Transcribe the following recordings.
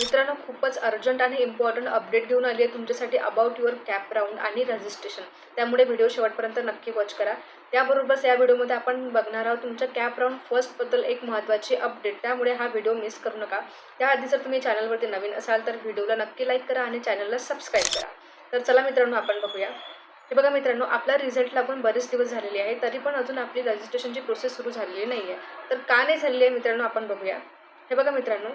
मित्रांनो, खूपच अर्जंट आणि इम्पॉर्टंट अपडेट घेऊन आली आहे तुमच्यासाठी अबाउट युअर कॅप राऊंड आणि रजिस्ट्रेशन. त्यामुळे व्हिडिओ शेवटपर्यंत नक्की वॉच करा. त्याबरोबरच या व्हिडिओमध्ये आपण बघणार आहोत तुमच्या कॅप राऊंड फर्स्टबद्दल एक महत्त्वाची अपडेट. त्यामुळे हा व्हिडिओ मिस करू नका. त्याआधी जर तुम्ही चॅनलवरती नवीन असाल तर व्हिडिओला नक्की लाईक करा आणि चॅनलला सबस्क्राईब करा. तर चला मित्रांनो, आपण बघूया. हे बघा मित्रांनो, आपला रिझल्ट लागून बरेच दिवस झालेले आहे, तरी पण अजून आपली रजिस्ट्रेशनची प्रोसेस सुरू झालेली नाही आहे. तर का नाही झालेली आहे मित्रांनो, आपण बघूया. हे बघा मित्रांनो,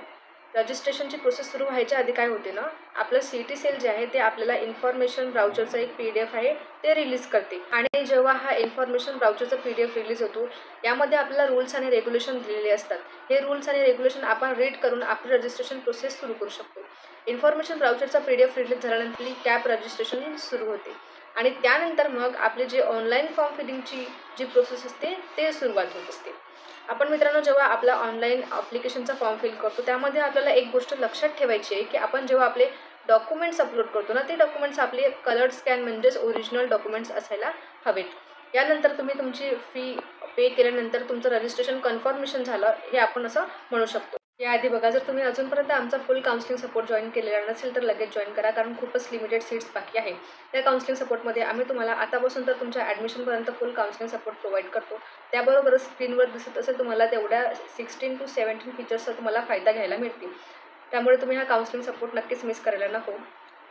रजिस्ट्रेशनची प्रोसेस सुरू व्हायच्या आधी काय होते ना, आपलं CT सेल जे आहे ते आपल्याला इन्फॉर्मेशन ब्राउचरचा एक PDF आहे ते रिलीज करते. आणि जेव्हा हा इन्फॉर्मेशन ब्राउचरचा PDF रिलीज होतो, यामध्ये आपल्याला रूल्स आणि रेग्युलेशन दिलेले असतात. हे रूल्स आणि रेग्युलेशन आपण रीड करून आपली रजिस्ट्रेशन प्रोसेस सुरू करू शकतो. इन्फॉर्मेशन ब्राउचरचा PDF रिलीज झाल्यानंतर कॅप रजिस्ट्रेशन सुरू होते आणि त्यानंतर मग आपले जे ऑनलाईन फॉर्म फिलिंगची जी प्रोसेस असते ते सुरुवात होत असते. आपण मित्रांनो, जेव्हा आपला ऑनलाईन ॲप्लिकेशनचा फॉर्म फिल करतो, त्यामध्ये आपल्याला एक गोष्ट लक्षात ठेवायची आहे की आपण जेव्हा आपले डॉक्युमेंट्स अपलोड करतो ना, ते डॉक्युमेंट्स आपले कलर्ड स्कॅन म्हणजेच ओरिजिनल डॉक्युमेंट्स असायला हवेत. यानंतर तुम्ही तुमची फी पे केल्यानंतर तुमचं रजिस्ट्रेशन कन्फर्मेशन झालं, हे आपण असं म्हणू शकतो. याआधी बघा, जर तुम्ही अजूनपर्यंत आमचा फुल काउन्सिलिंग सपोर्ट जॉईन केलेला नसेल तर लगेच जॉईन करा, कारण खूपच लिमिटेड सीट्स बाकी आहे. त्या काउन्सिलिंग सपोर्टमध्ये आम्ही तुम्हाला आतापासून तर तुमच्या ॲडमिशनपर्यंत फुल काउन्सिलिंग सपोर्ट प्रोव्हाइड करतो. त्याबरोबरच स्क्रीनवर दिसत असेल तुम्हाला तेवढ्या 16 to 17 फीचर्सचा तुम्हाला फायदा घ्यायला मिळतील. त्यामुळे तुम्ही हा काउन्सिलिंग सपोर्ट नक्कीच मिस करायला नको.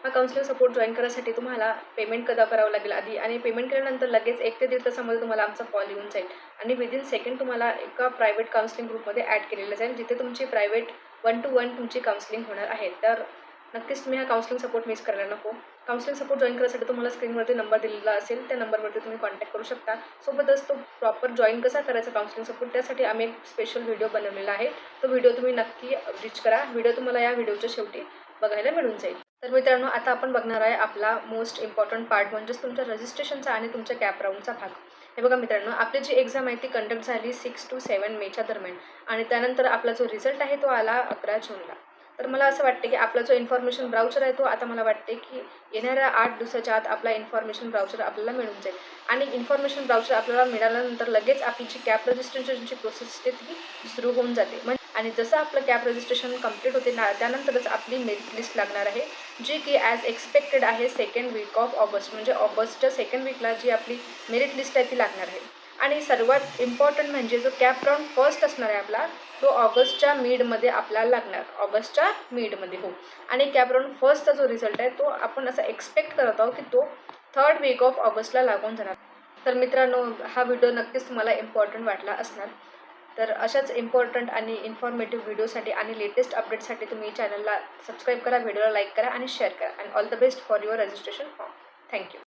हा काउन्सिलिंग सपोर्ट जॉईन करायसाठी तुम्हाला पेमेंट करावं लागेल आधी, आणि पेमेंट केल्यानंतर लगेच 1 ते 1.5 तासामध्ये तुम्हाला आमचा कॉल येऊन जाईल आणि विदिन सेकंड तुम्हाला एका प्रायव्हेट काउन्सिलिंग ग्रुपमध्ये ॲड केलेलं जाईल, जिथे तुमची प्रायव्हेट 1 to 1 तुमची काउन्सिलिंग होणार आहे. तर नक्कीच तुम्ही हा काउन्सिलिंग सपोर्ट मिस करायला नको. काउन्सिलिंग सपोर्ट जॉईन करायसाठी तुम्हाला स्क्रीनवरती नंबर दिलेला असेल, त्या नंबरवरती तुम्ही कॉन्टॅक्ट करू शकता. सोबतच तो प्रॉपर जॉईन कसा करायचा काउन्सिलिंग सपोर्ट, त्यासाठी आम्ही एक स्पेशल व्हिडिओ बनवलेला आहे. तो व्हिडिओ तुम्ही नक्की रीच करा. व्हिडिओ तुम्हाला या व्हिडिओच्या शेवटी बघायला मिळून जाईल. तर मित्रांनो, आता आपण बघणार आहे आपला मोस्ट इम्पॉर्टंट पार्ट, म्हणजेच तुमच्या रजिस्ट्रेशनचा आणि तुमच्या कॅप राऊंडचा भाग. हे बघा मित्रांनो, आपली जी एक्झाम आहे ती कंडक्ट झाली 6 to 7 मेच्या दरम्यान, आणि त्यानंतर आपला जो रिझल्ट आहे तो आला 11 जूनला. तर मला असं वाटते की आपला जो इन्फॉर्मेशन ब्राउचर आहे तो आता मला वाटते की येणाऱ्या 8 दिवसाच्या आत आपला इन्फॉर्मेशन ब्राउचर आपल्याला मिळून जाईल. आणि इन्फॉर्मेशन ब्राउचर आपल्याला मिळाल्यानंतर लगेच आपली जी कॅप रजिस्ट्रेशनची प्रोसेस असते ती सुरू होऊन जाते. आणि जसं आपलं कॅप रजिस्ट्रेशन कंप्लीट होते ना, त्यानंतरच आपली मेरिट लिस्ट लागणार आहे, जी की ॲज एक्सपेक्टेड आहे 2nd वीक ऑफ ऑगस्ट, म्हणजे ऑगस्टच्या 2nd वीकला जी आपली मेरिट लिस्ट आहे ती लागणार आहे. आणि सर्वात इम्पॉर्टंट म्हणजे जो कॅप राऊंड फर्स्ट असणार आहे आपला, तो ऑगस्टच्या मिडमध्ये आपल्याला लागणार. ऑगस्टच्या मिडमध्ये हो. आणि कॅप राऊंड फर्स्टचा जो रिझल्ट आहे तो आपण असं एक्सपेक्ट करत आहोत की तो 3rd वीक ऑफ ऑगस्टला लागून जाणार. तर मित्रांनो, हा व्हिडिओ नक्कीच तुम्हाला इम्पॉर्टंट वाटला असणार. तर अशाच इम्पॉर्टंट आणि इन्फॉर्मेटिव्ह व्हिडिओसाठी आणि लेटेस्ट अपडेटसाठी तुम्ही चॅनलला सबस्क्राईब करा, व्हिडिओला लाईक करा आणि शेअर करा. And all the best for your registration form. Thank you.